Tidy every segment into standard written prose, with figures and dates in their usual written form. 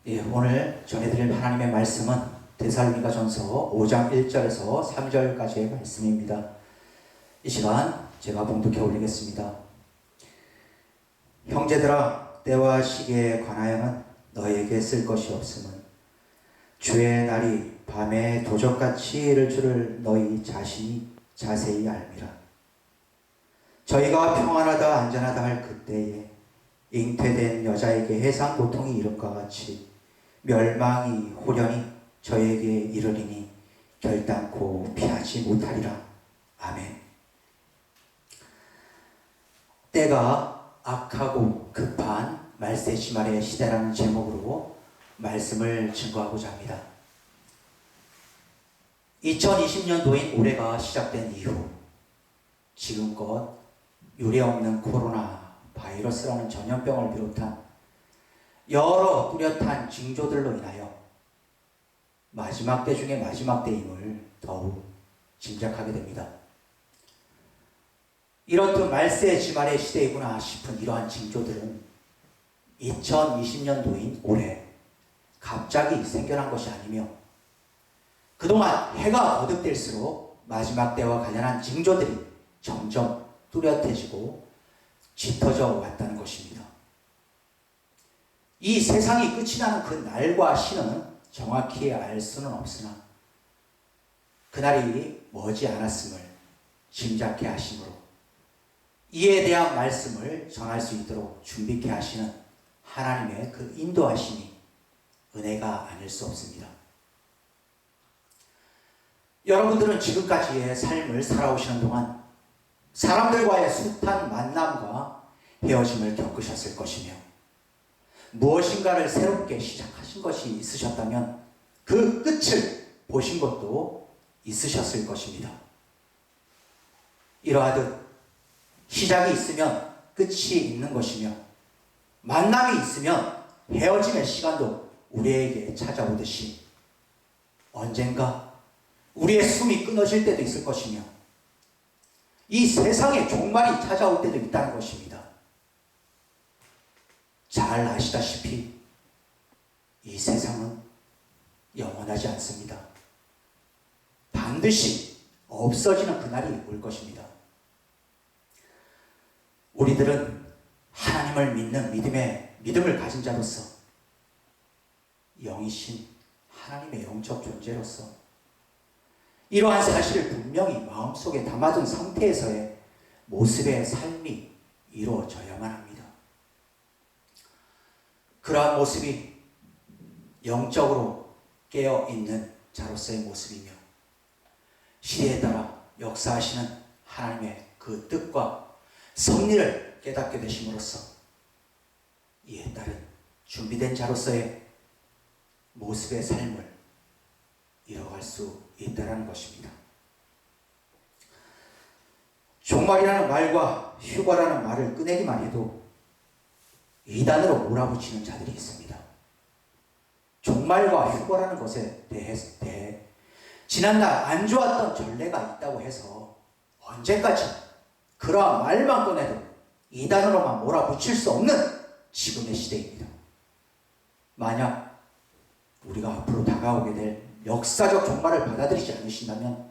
예, 오늘 전해드릴 하나님의 말씀은 데살로니가전서 5장 1절에서 3절까지의 말씀입니다. 이 시간 제가 봉독해 올리겠습니다. 형제들아, 때와 시기에 관하여는 너에게 쓸 것이 없음은 주의 날이 밤에 도적같이 이를 줄을 너희 자신이 자세히 알미라. 저희가 평안하다 안전하다 할 그때에 잉태된 여자에게 해상 고통이 이름과 같이 멸망이 호련히 저에게 이르리니 결단코 피하지 못하리라. 아멘. 때가 악하고 급한 말세시말의 시대라는 제목으로 말씀을 증거하고자 합니다. 2020년도인 올해가 시작된 이후 지금껏 유례없는 코로나 바이러스라는 전염병을 비롯한 여러 뚜렷한 징조들로 인하여 마지막 때 중에 마지막 때임을 더욱 짐작하게 됩니다. 이렇듯 말세 지말의 시대이구나 싶은 이러한 징조들은 2020년도인 올해 갑자기 생겨난 것이 아니며 그동안 해가 거듭될수록 마지막 때와 관련한 징조들이 점점 뚜렷해지고 짙어져 왔다는 것입니다. 이 세상이 끝이 나는 그 날과 시는 정확히 알 수는 없으나 그날이 머지 않았음을 짐작케 하심으로 이에 대한 말씀을 전할 수 있도록 준비케 하시는 하나님의 그 인도하심이 은혜가 아닐 수 없습니다. 여러분들은 지금까지의 삶을 살아오시는 동안 사람들과의 숱한 만남과 헤어짐을 겪으셨을 것이며 무엇인가를 새롭게 시작하신 것이 있으셨다면 그 끝을 보신 것도 있으셨을 것입니다. 이러하듯 시작이 있으면 끝이 있는 것이며 만남이 있으면 헤어짐의 시간도 우리에게 찾아오듯이 언젠가 우리의 숨이 끊어질 때도 있을 것이며 이 세상의 종말이 찾아올 때도 있다는 것입니다. 잘 아시다시피 이 세상은 영원하지 않습니다. 반드시 없어지는 그날이 올 것입니다. 우리들은 하나님을 믿는 믿음을 가진 자로서 영이신 하나님의 영적 존재로서 이러한 사실을 분명히 마음속에 담아둔 상태에서의 모습의 삶이 이루어져야만 합니다. 그러한 모습이 영적으로 깨어있는 자로서의 모습이며 시대에 따라 역사하시는 하나님의 그 뜻과 섭리를 깨닫게 되심으로써 이에 따른 준비된 자로서의 모습의 삶을 이뤄갈 수 있다는 것입니다. 종말이라는 말과 휴가라는 말을 꺼내기만 해도 이단으로 몰아붙이는 자들이 있습니다. 종말과 휴거라는 것에 대해 지난날 안 좋았던 전례가 있다고 해서 언제까지 그러한 말만 꺼내도 이단으로만 몰아붙일 수 없는 지금의 시대입니다. 만약 우리가 앞으로 다가오게 될 역사적 종말을 받아들이지 않으신다면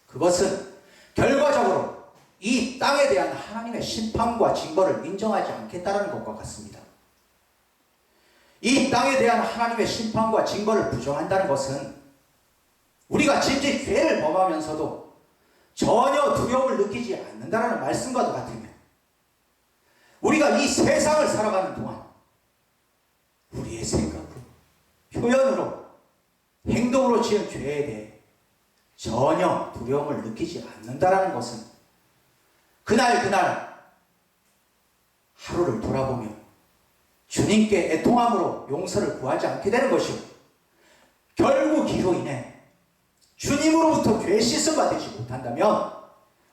그것은 결과적으로 이 땅에 대한 하나님의 심판과 징벌을 인정하지 않겠다는 것과 같습니다. 이 땅에 대한 하나님의 심판과 징벌을 부정한다는 것은 우리가 진짜 죄를 범하면서도 전혀 두려움을 느끼지 않는다는 말씀과도 같으며 우리가 이 세상을 살아가는 동안 우리의 생각으로, 표현으로, 행동으로 지은 죄에 대해 전혀 두려움을 느끼지 않는다는 것은 그날 하루를 돌아보며 주님께 애통함으로 용서를 구하지 않게 되는 것이고 결국 이로 인해 주님으로부터 죄 씻음과 되지 못한다면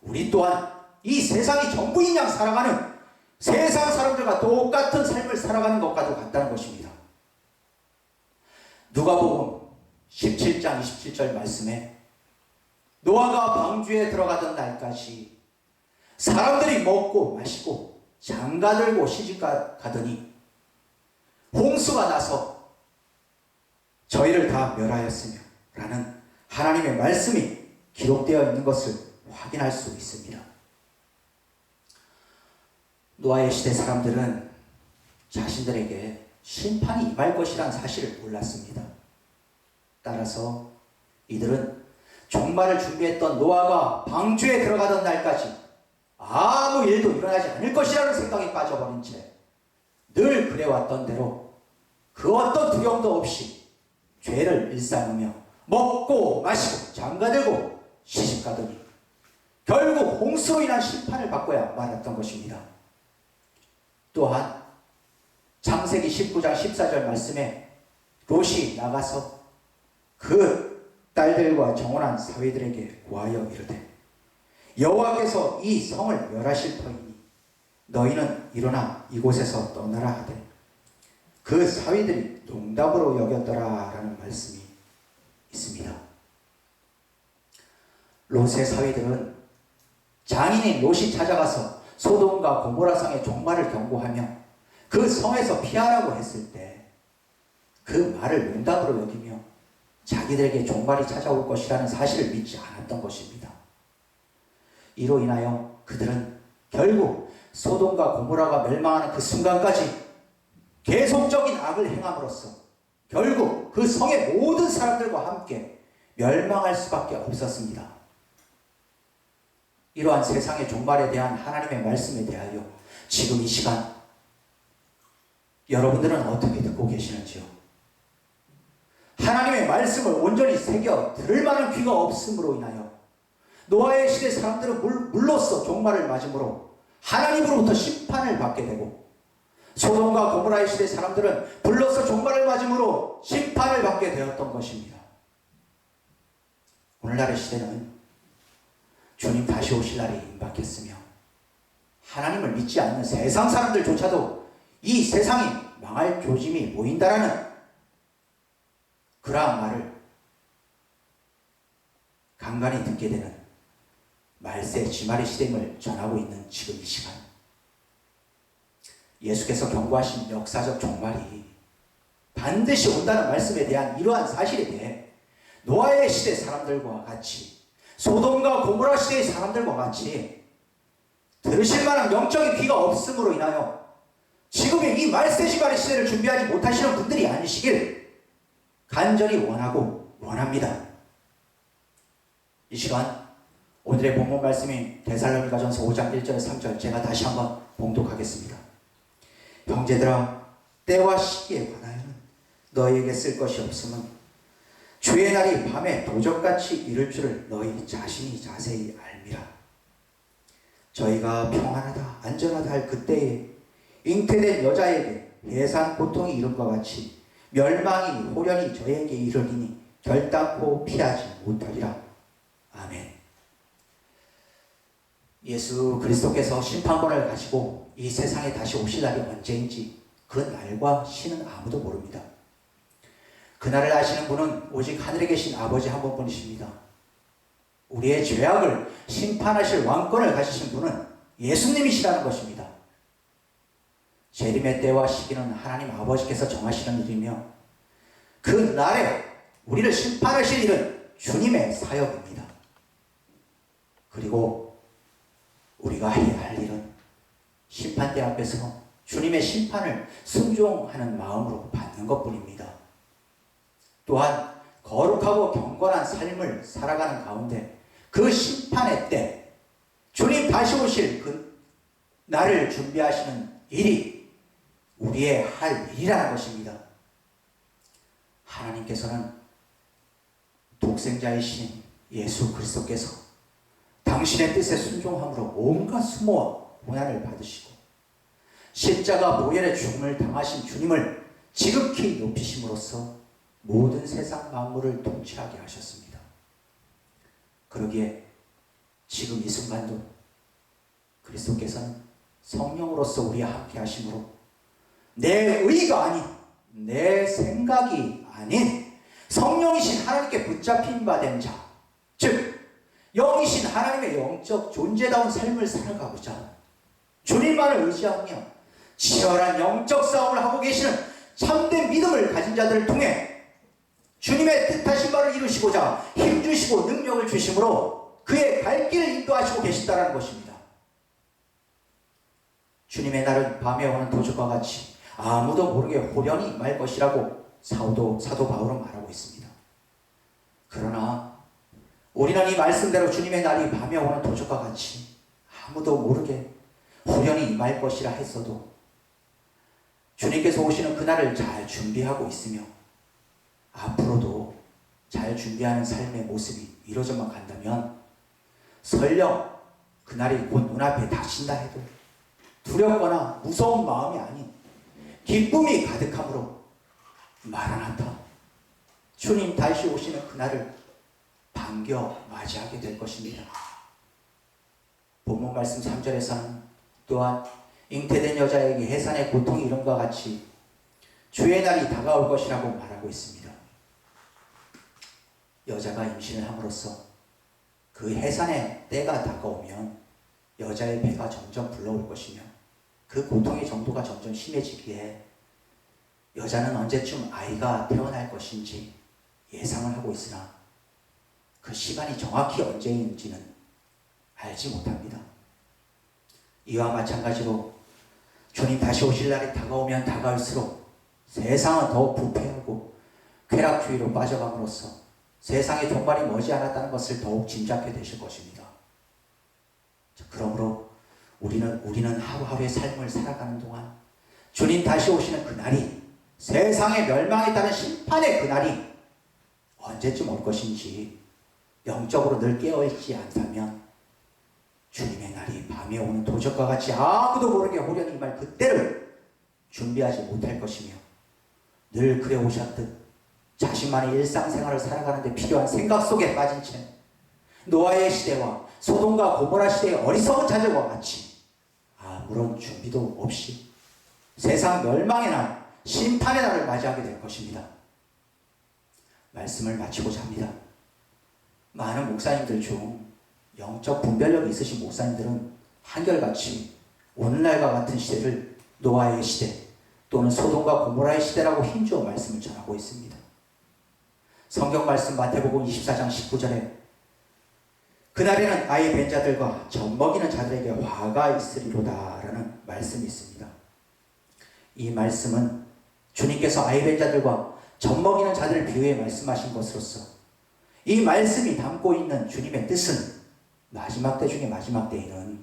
우리 또한 이 세상이 전부인 양 살아가는 세상 사람들과 똑같은 삶을 살아가는 것과도 같다는 것입니다. 누가복음 17장 27절 말씀에 노아가 방주에 들어가던 날까지 사람들이 먹고 마시고 장가들고 시집가더니 홍수가 나서 저희를 다 멸하였으며 라는 하나님의 말씀이 기록되어 있는 것을 확인할 수 있습니다. 노아의 시대 사람들은 자신들에게 심판이 임할 것이라는 사실을 몰랐습니다. 따라서 이들은 종말을 준비했던 노아가 방주에 들어가던 날까지 아무 일도 일어나지 않을 것이라는 생각에 빠져버린 채 늘 그래왔던 대로 그 어떤 두려움도 없이 죄를 일삼으며 먹고 마시고 장가들고 시집가더니 결국 홍수로 인한 심판을 받고야 말았던 것입니다. 또한 창세기 19장 14절 말씀에 롯이 나가서 그 딸들과 정혼한 사위들에게 구하여 이르되 여호와께서 이 성을 멸하실 터이니 너희는 일어나 이곳에서 떠나라 하되 그 사위들이 농담으로 여겼더라 라는 말씀이 있습니다. 롯의 사위들은 장인인 롯이 찾아가서 소돔과 고모라 성의 종말을 경고하며 그 성에서 피하라고 했을 때 그 말을 농담으로 여기며 자기들에게 종말이 찾아올 것이라는 사실을 믿지 않았던 것입니다. 이로 인하여 그들은 결국 소돔과 고모라가 멸망하는 그 순간까지 계속적인 악을 행함으로써 결국 그 성의 모든 사람들과 함께 멸망할 수밖에 없었습니다. 이러한 세상의 종말에 대한 하나님의 말씀에 대하여 지금 이 시간 여러분들은 어떻게 듣고 계시는지요? 하나님의 말씀을 온전히 새겨 들을 만한 귀가 없음으로 인하여 노아의 시대 사람들은 물로써 종말을 맞음으로 하나님으로부터 심판을 받게 되고 소돔과 고모라의 시대 사람들은 불로써 종말을 맞음으로 심판을 받게 되었던 것입니다. 오늘날의 시대는 주님 다시 오실 날이 임박했으며 하나님을 믿지 않는 세상 사람들조차도 이 세상이 망할 조짐이 보인다라는 그러한 말을 간간히 듣게 되는 말세 지말의 시대임을 전하고 있는 지금 이 시간, 예수께서 경고하신 역사적 종말이 반드시 온다는 말씀에 대한 이러한 사실에 대해 노아의 시대 사람들과 같이 소돔과 고모라 시대의 사람들과 같이 들으실 만한 영적인 귀가 없음으로 인하여 지금의 이 말세 지말의 시대를 준비하지 못하시는 분들이 아니시길 간절히 원합니다. 이 시간 오늘의 본문 말씀인 데살로니가전서 5장 1절 3절 제가 다시 한번 봉독하겠습니다. 형제들아, 때와 시기에 관하여는 너희에게 쓸 것이 없음은 주의 날이 밤에 도적같이 이를 줄을 너희 자신이 자세히 알미라. 저희가 평안하다 안전하다 할 그때에 잉태된 여자에게 해산 고통이 이름과 같이 멸망이 호련히 저에게 이르리니 결단코 피하지 못하리라. 아멘. 예수 그리스도께서 심판권을 가지고 이 세상에 다시 오실 날이 언제인지 그 날과 시는 아무도 모릅니다. 그날을 아시는 분은 오직 하늘에 계신 아버지 한 분뿐이십니다. 우리의 죄악을 심판하실 왕권을 가지신 분은 예수님이시라는 것입니다. 재림의 때와 시기는 하나님 아버지께서 정하시는 일이며 그 날에 우리를 심판하실 일은 주님의 사역입니다. 그리고 우리가 해야 할 일은 심판대 앞에서 주님의 심판을 순종하는 마음으로 받는 것뿐입니다. 또한 거룩하고 경건한 삶을 살아가는 가운데 그 심판의 때 주님 다시 오실 그 날을 준비하시는 일이 우리의 할 일이라는 것입니다. 하나님께서는 독생자이신 예수 그리스도께서 당신의 뜻에 순종함으로 온갖 수모와 고난을 받으시고 십자가 보혈의 죽음을 당하신 주님을 지극히 높이심으로써 모든 세상 만물을 통치하게 하셨습니다. 그러기에 지금 이 순간도 그리스도께서는 성령으로서 우리와 함께 하심으로 내 의가 아닌 내 생각이 아닌 성령이신 하나님께 붙잡힌 바 된 자, 즉 영이신 하나님의 영적 존재다운 삶을 살아가고자 주님만을 의지하며 치열한 영적 싸움을 하고 계시는 참된 믿음을 가진 자들을 통해 주님의 뜻하신 바를 이루시고자 힘주시고 능력을 주심으로 그의 갈 길을 인도하시고 계신다는 것입니다. 주님의 날은 밤에 오는 도적과 같이 아무도 모르게 호련히 임할 것이라고 사도 바울은 말하고 있습니다. 그러나 우리는 이 말씀대로 주님의 날이 밤에 오는 도적과 같이 아무도 모르게 호련히 임할 것이라 했어도 주님께서 오시는 그날을 잘 준비하고 있으며 앞으로도 잘 준비하는 삶의 모습이 이루어져만 간다면 설령 그날이 곧 눈앞에 닥친다 해도 두렵거나 무서운 마음이 아닌 기쁨이 가득함으로 마라나타 주님 다시 오시는 그날을 반겨 맞이하게 될 것입니다. 본문 말씀 3절에서는 또한 잉태된 여자에게 해산의 고통이 이름과 같이 주의 날이 다가올 것이라고 말하고 있습니다. 여자가 임신을 함으로써 그 해산의 때가 다가오면 여자의 배가 점점 불러올 것이며 그 고통의 정도가 점점 심해지기에 여자는 언제쯤 아이가 태어날 것인지 예상을 하고 있으나 그 시간이 정확히 언제인지는 알지 못합니다. 이와 마찬가지로 주님 다시 오실 날이 다가오면 다가올수록 세상은 더욱 부패하고 쾌락주의로 빠져감으로써 세상의 종말이 머지않았다는 것을 더욱 짐작해 되실 것입니다. 그러므로 우리는 하루하루의 삶을 살아가는 동안 주님 다시 오시는 그날이 세상의 멸망에 따른 심판의 그날이 언제쯤 올 것인지 영적으로 늘 깨어있지 않다면 주님의 날이 밤에 오는 도적과 같이 아무도 모르게 호련히 임할 그때를 준비하지 못할 것이며 늘 그래 오셨듯 자신만의 일상생활을 살아가는 데 필요한 생각 속에 빠진 채 노아의 시대와 소돔과 고모라 시대의 어리석은 자들과 같이 아무런 준비도 없이 세상 멸망의 날, 심판의 날을 맞이하게 될 것입니다. 말씀을 마치고자 합니다. 많은 목사님들 중 영적 분별력이 있으신 목사님들은 한결같이 오늘날과 같은 시대를 노아의 시대 또는 소돔과 고모라의 시대라고 힘주어 말씀을 전하고 있습니다. 성경 말씀 마태복음 24장 19절에 그날에는 아이 뵌 자들과 젖먹이는 자들에게 화가 있으리로다 라는 말씀이 있습니다. 이 말씀은 주님께서 아이 뵌 자들과 젖먹이는 자들을 비유해 말씀하신 것으로서 이 말씀이 담고 있는 주님의 뜻은 마지막 때 중에 마지막 때에는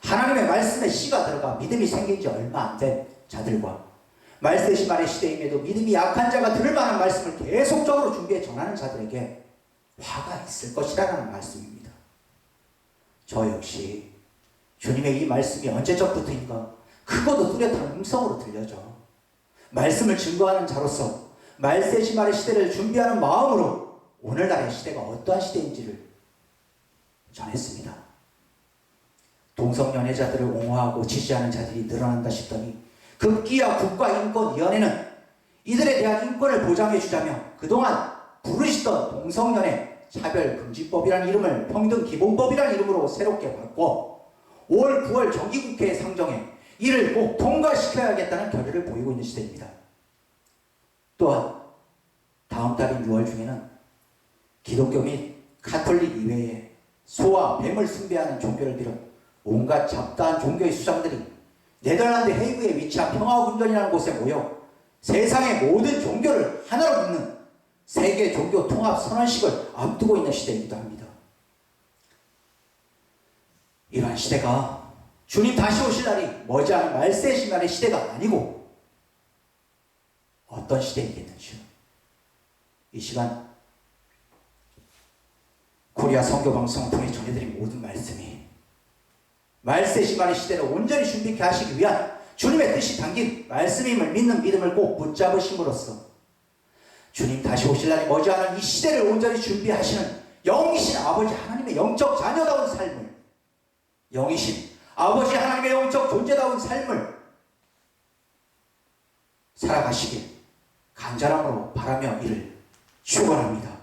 하나님의 말씀에 씨가 들어가 믿음이 생긴 지 얼마 안 된 자들과 말세시 말의 시대임에도 믿음이 약한 자가 들을 만한 말씀을 계속적으로 준비해 전하는 자들에게 화가 있을 것이라는 말씀입니다. 저 역시 주님의 이 말씀이 언제적부터인가 크고도 뚜렷한 음성으로 들려져 말씀을 증거하는 자로서 말세시 말의 시대를 준비하는 마음으로 오늘날의 시대가 어떠한 시대인지를 전했습니다. 동성연애자들을 옹호하고 지지하는 자들이 늘어난다 싶더니 급기야 국가인권위원회는 이들에 대한 인권을 보장해 주자며 그동안 부르시던 동성연애 차별금지법이라는 이름을 평등기본법이라는 이름으로 새롭게 바꿔 5월 9월 정기국회에 상정해 이를 꼭 통과시켜야겠다는 결의를 보이고 있는 시대입니다. 또한 다음 달인 6월 중에는 기독교 및 가톨릭 이외에 소와 뱀을 숭배하는 종교를 비롯 온갖 잡다한 종교의 수장들이 네덜란드 헤이그에 위치한 평화군전이라는 곳에 모여 세상의 모든 종교를 하나로 묶는 세계 종교 통합 선언식을 앞두고 있는 시대이기도 합니다. 이러한 시대가 주님 다시 오실 날이 머지않은 말세의 날의 시대가 아니고 어떤 시대이겠는지요. 이 시간 코리아 선교방송을 통해 전해드린 모든 말씀이 말세 시간의 시대를 온전히 준비케 하시기 위한 주님의 뜻이 담긴 말씀임을 믿는 믿음을 꼭 붙잡으심으로써 주님 다시 오실 날이 머지않은 이 시대를 온전히 준비하시는 영이신 아버지 하나님의 영적 자녀다운 삶을 영이신 아버지 하나님의 영적 존재다운 삶을 살아가시길 간절함으로 바라며 이를 축원합니다.